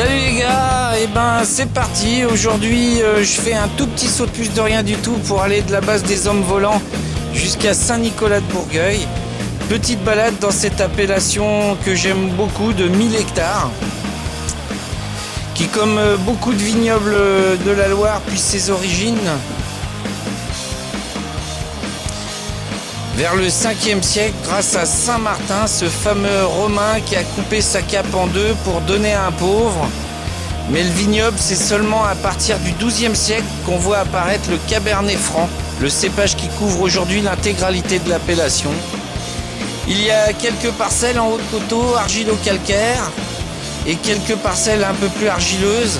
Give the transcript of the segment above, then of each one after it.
Salut les gars, et ben c'est parti. Aujourd'hui je fais un tout petit saut de puce de rien du tout pour aller de la base des Hommes Volants jusqu'à Saint-Nicolas de Bourgueil. Petite balade dans cette appellation que j'aime beaucoup de 1000 hectares qui, comme beaucoup de vignobles de la Loire, puise ses origines vers le 5e siècle grâce à Saint Martin, ce fameux Romain qui a coupé sa cape en deux pour donner à un pauvre. Mais le vignoble, c'est seulement à partir du 12e siècle qu'on voit apparaître le Cabernet Franc, le cépage qui couvre aujourd'hui l'intégralité de l'appellation. Il y a quelques parcelles en haut de coteau argilo-calcaire et quelques parcelles un peu plus argileuses,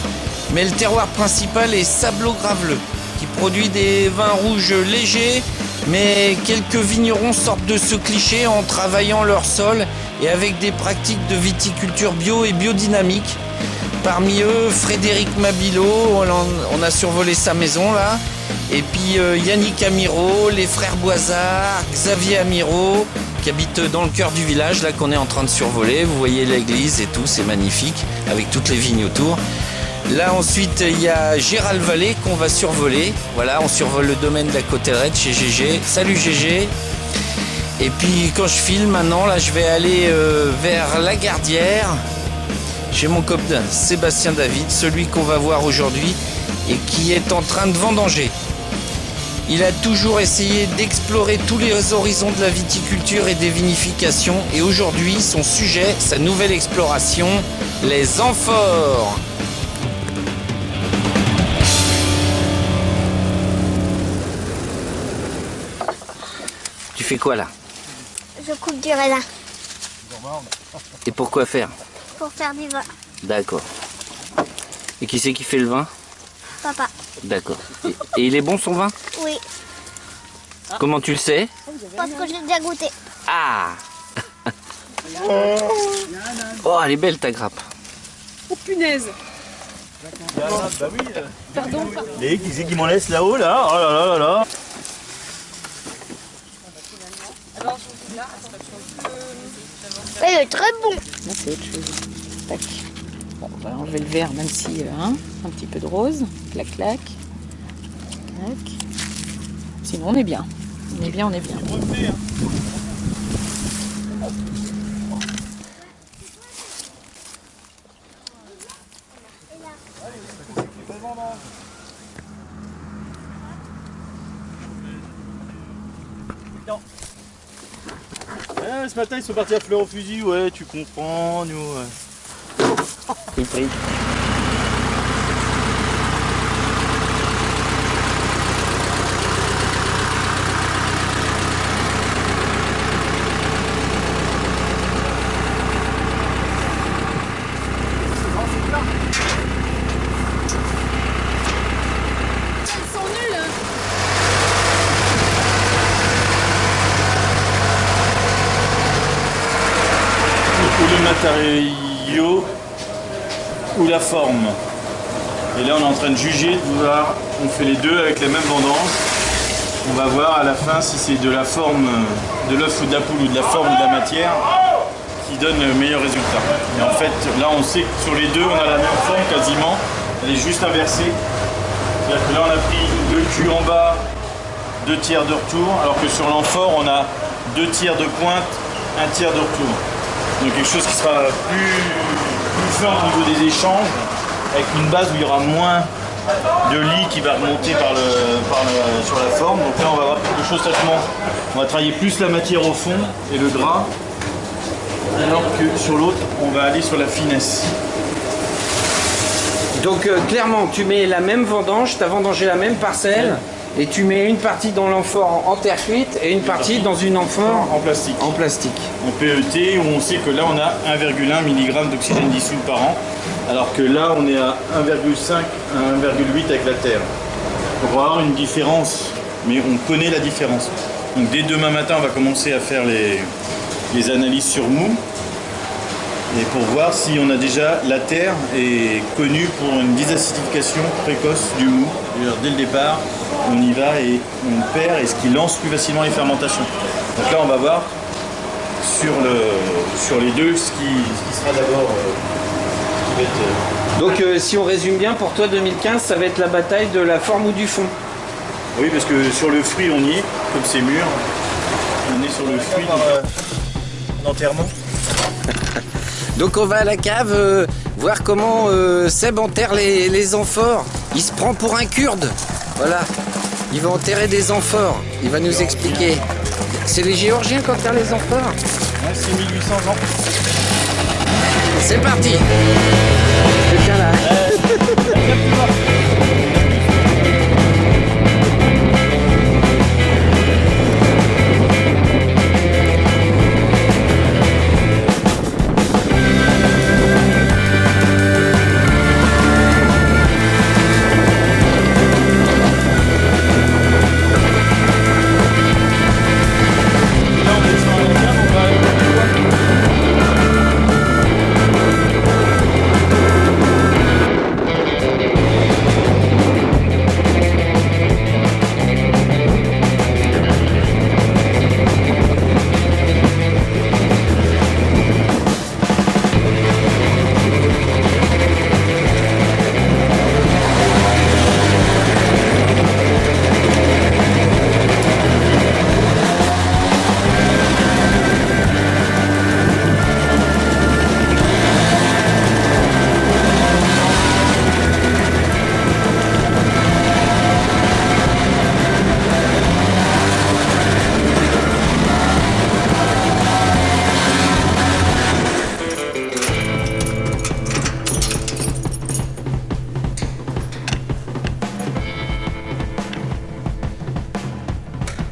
mais le terroir principal est sablo-graveleux, qui produit des vins rouges légers, mais quelques vignerons sortent de ce cliché en travaillant leur sol et avec des pratiques de viticulture bio et biodynamique. Parmi eux, Frédéric Mabilot, on a survolé sa maison là, et puis Yannick Amiro, les frères Boisard, Xavier Amiro, qui habite dans le cœur du village là qu'on est en train de survoler. Vous voyez l'église et tout, c'est magnifique, avec toutes les vignes autour. Là ensuite il y a Gérald Vallée qu'on va survoler. Voilà, on survole le domaine de la Côte-Rette chez GG. Salut GG. Et puis quand je filme maintenant, là je vais aller vers La Gardière chez mon copain Sébastien David, celui qu'on va voir aujourd'hui et qui est en train de vendanger. Il a toujours essayé d'explorer tous les horizons de la viticulture et des vinifications, et aujourd'hui son sujet, sa nouvelle exploration, les amphores. Tu fais quoi là? Je coupe du raisin. Et pourquoi faire? Pour faire du vin. D'accord. Et qui c'est qui fait le vin? Papa. D'accord. Et il est bon son vin? Oui. Comment tu le sais? Parce que j'ai déjà goûté. Ah. Oh, elle est belle ta grappe. Oh punaise. Bah oui. Pardon. Et qui c'est qui m'en laisse là-haut là? Oh là là là là. Il est très bon. Là, c'est autre chose. Tac. Bon, on va enlever le verre, même si un petit peu de rose. Clac, clac. Clac. Sinon, on est bien. On est bien, on est bien. Ce matin ils sont partis à fleur au fusil, ouais, tu comprends, nous. Compris. Ils sont nuls. Ou le matériau ou la forme. Et là on est en train de juger, de voir, on fait les deux avec les mêmes vendanges. On va voir à la fin si c'est de la forme de l'œuf ou de la poule ou de la forme ou de la matière qui donne le meilleur résultat. Et en fait là on sait que sur les deux on a la même forme quasiment, elle est juste inversée. C'est-à-dire que là on a pris 2 culs en bas, 2 tiers de retour, alors que sur l'amphore on a 2 tiers de pointe, 1 tiers de retour. Donc quelque chose qui sera plus fin au niveau des échanges, avec une base où il y aura moins de lit qui va remonter sur la forme. Donc là on va avoir quelque chose sachement, on va travailler plus la matière au fond et le gras, alors que sur l'autre on va aller sur la finesse. Donc clairement, tu mets la même vendange, tu as vendangé la même parcelle, et tu mets une partie dans l'amphore en terre cuite et une partie dans une amphore En plastique. en plastique. En PET, où on sait que là on a 1,1 mg d'oxygène dissous par an, alors que là on est à 1,5 à 1,8 avec la terre. Donc on va avoir une différence, mais on connaît la différence. Donc dès demain matin on va commencer à faire les analyses sur mou, et pour voir si on a déjà la terre est connue pour une désacidification précoce du mou. C'est-à-dire, dès le départ, on y va et on perd, et ce qui lance plus facilement les fermentations. Donc là on va voir sur les deux ce qui sera d'abord qui va être Donc si on résume bien, pour toi 2015, ça va être la bataille de la forme ou du fond. Oui, parce que sur le fruit, on y est, comme c'est mûr. On est sur le fruit d'enterrement. Donc on va à la cave voir comment Seb enterre les amphores. Il se prend pour un Kurde. Voilà. Il va enterrer des amphores. Il va nous expliquer. C'est les Géorgiens qui enterrent les amphores. Ouais, c'est 1800 ans. C'est parti. Quelqu'un là.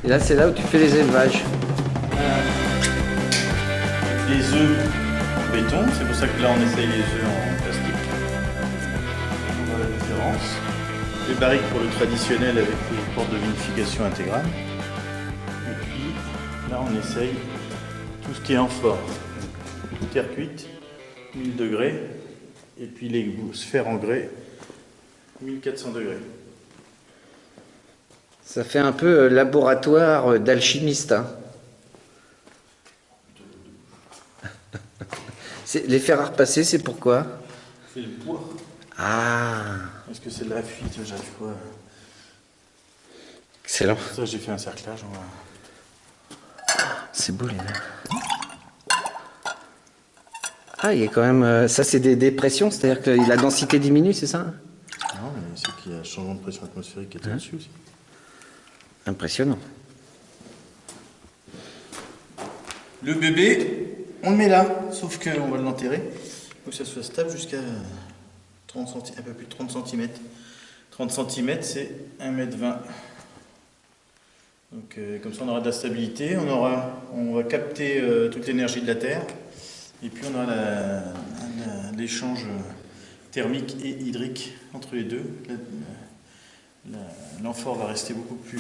Et là, c'est là où tu fais les élevages. Les œufs en béton, c'est pour ça que là on essaye les œufs en plastique. On voit la différence. Les barriques pour le traditionnel avec les portes de vinification intégrale. Et puis là on essaye tout ce qui est amphore. Terre cuite, 1000 degrés. Et puis les sphères en grès, 1400 degrés. Ça fait un peu laboratoire d'alchimiste. Hein. Les fer à repasser, c'est pourquoi? C'est le poids. Ah, Est-ce que c'est de la fuite? J'arrive pas. excellent. Ça j'ai fait un cerclage. On va... C'est beau les là. Ah, il y a quand même... ça, c'est des dépressions, c'est-à-dire que la densité diminue, c'est ça? Non, mais c'est qu'il y a un changement de pression atmosphérique qui est au-dessus aussi. Impressionnant. Le bébé, on le met là, sauf qu'on va l'enterrer. Il faut que ça soit stable jusqu'à 30 cm, un peu plus de 30 cm. 30 cm, c'est 1,20 m. Donc comme ça on aura de la stabilité, on va capter toute l'énergie de la Terre, et puis on aura l'échange thermique et hydrique entre les deux. L'amphore va rester beaucoup plus...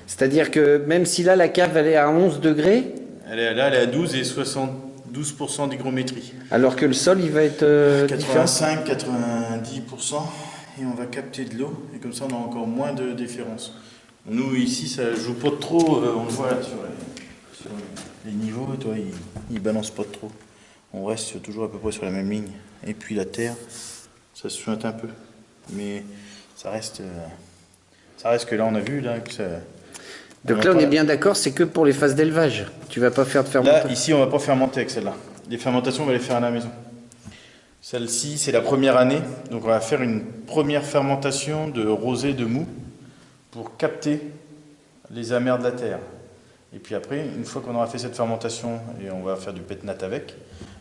C'est-à-dire que même si là, la cave, elle est à 11 degrés, elle est à 12 et 72% d'hygrométrie. alors que le sol, il va être différent. 85-90%, et on va capter de l'eau, et comme ça on a encore moins de différence. Nous ici ça joue pas de trop, on le voit là sur les niveaux, toi, il balance pas de trop. On reste toujours à peu près sur la même ligne. Et puis la terre, ça se suinte un peu. Mais ça reste que là on a vu là que ça... Donc là, on est bien d'accord, c'est que pour les phases d'élevage. Tu vas pas faire de fermentation. Là, ici, on va pas fermenter avec celle-là. Les fermentations, on va les faire à la maison. Celle-ci, c'est la première année. Donc, on va faire une première fermentation de rosé de mou pour capter les amers de la terre. Et puis après, une fois qu'on aura fait cette fermentation, et on va faire du pétnat avec,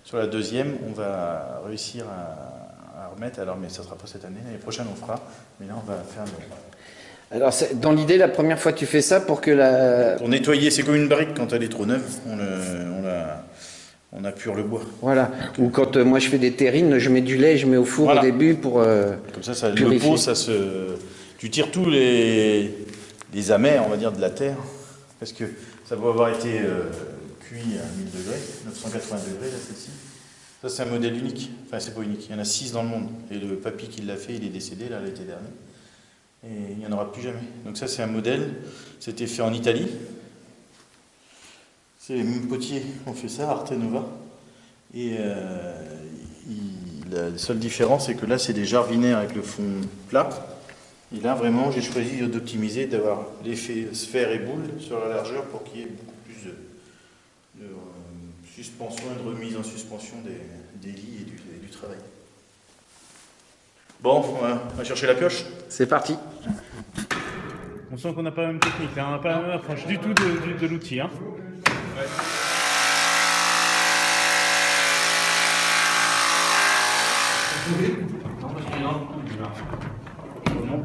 sur la deuxième, on va réussir à remettre. Alors, mais ça sera pas cette année. L'année prochaine, on fera. Mais là, on va faire... Alors, dans l'idée, la première fois, tu fais ça pour que la... Pour nettoyer, c'est comme une barrique quand elle est trop neuve, on appure le bois. Voilà. Ou quand moi je fais des terrines, je mets du lait, je mets au four Voilà. au début pour Comme ça, le purifier. pot, tu tires tous les amers, on va dire, de la terre, parce que ça doit avoir été cuit à 1000 degrés, 980 degrés, là, celle-ci. Ça, c'est un modèle unique. Enfin, c'est pas unique. Il y en a 6 dans le monde. Et le papy qui l'a fait, il est décédé, là, l'été dernier. Et il n'y en aura plus jamais. Donc ça, c'est un modèle. C'était fait en Italie. C'est les mêmes potiers qui ont fait ça, Arte Nova. Et La seule différence, c'est que là, c'est des jardinières avec le fond plat. Et là, vraiment, j'ai choisi d'optimiser, d'avoir l'effet sphère et boule sur la largeur pour qu'il y ait beaucoup plus de suspension et de remise en suspension des lits et du travail. Bon, on va chercher la pioche. C'est parti. On sent qu'on n'a pas la même technique, hein. On n'a pas la même approche du tout de l'outil. Hein. Ouais.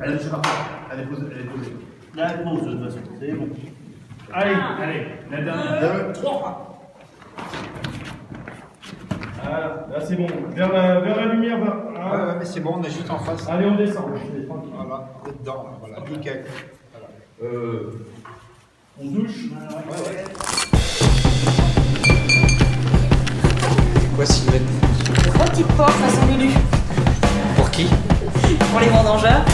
Elle est partie. Elle est posée. Là, elle pose de toute façon. C'est bon. Allez, la dernière. 2, 3. Voilà, là c'est bon. Vers la lumière. Ouais, mais c'est bon, on est juste en face. Allez, on descend. Voilà, on est dedans, voilà, nickel. Voilà. On douche. Ouais. C'est quoi, Sylvain? Trois petites portes façon Lulu. Pour qui? Pour les vendangeurs.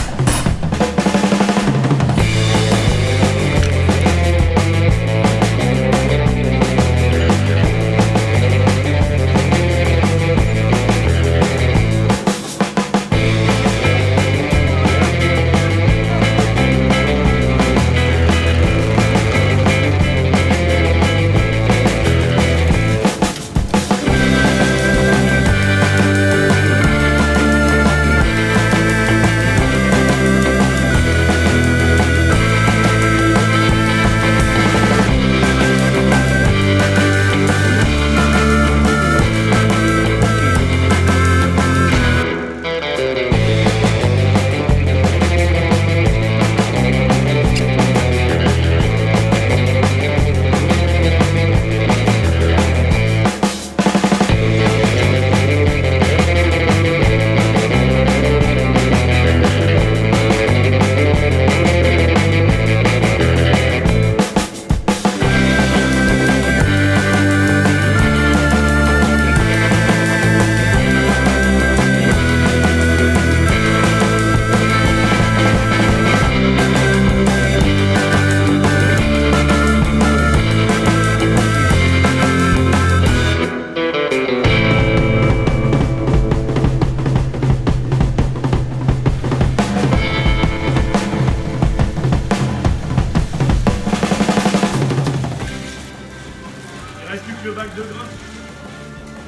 Il reste plus que le bac de grain.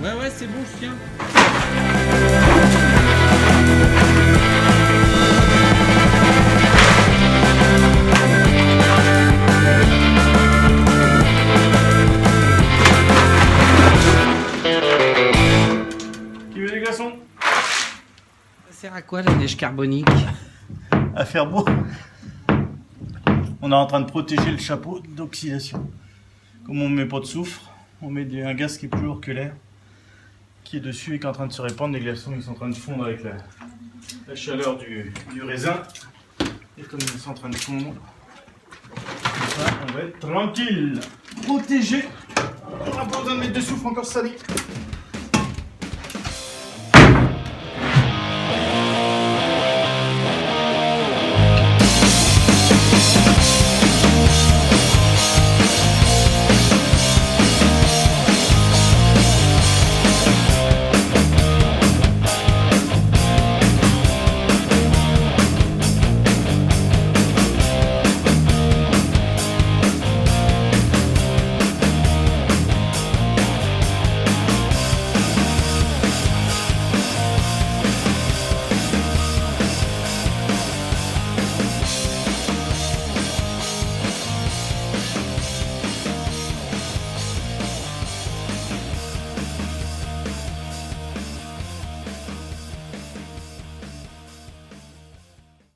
Ouais, c'est bon, je tiens. Qui veut des glaçons? Ça sert à quoi la neige carbonique? À faire beau. On est en train de protéger le chapeau d'oxydation. Comme on ne met pas de soufre, on met un gaz qui est plus lourd que l'air, qui est dessus et qui est en train de se répandre. Les glaçons ils sont en train de fondre avec la chaleur du raisin. Et comme ils sont en train de fondre, on va être tranquille, protégé. On n'a pas besoin de mettre de soufre encore salé.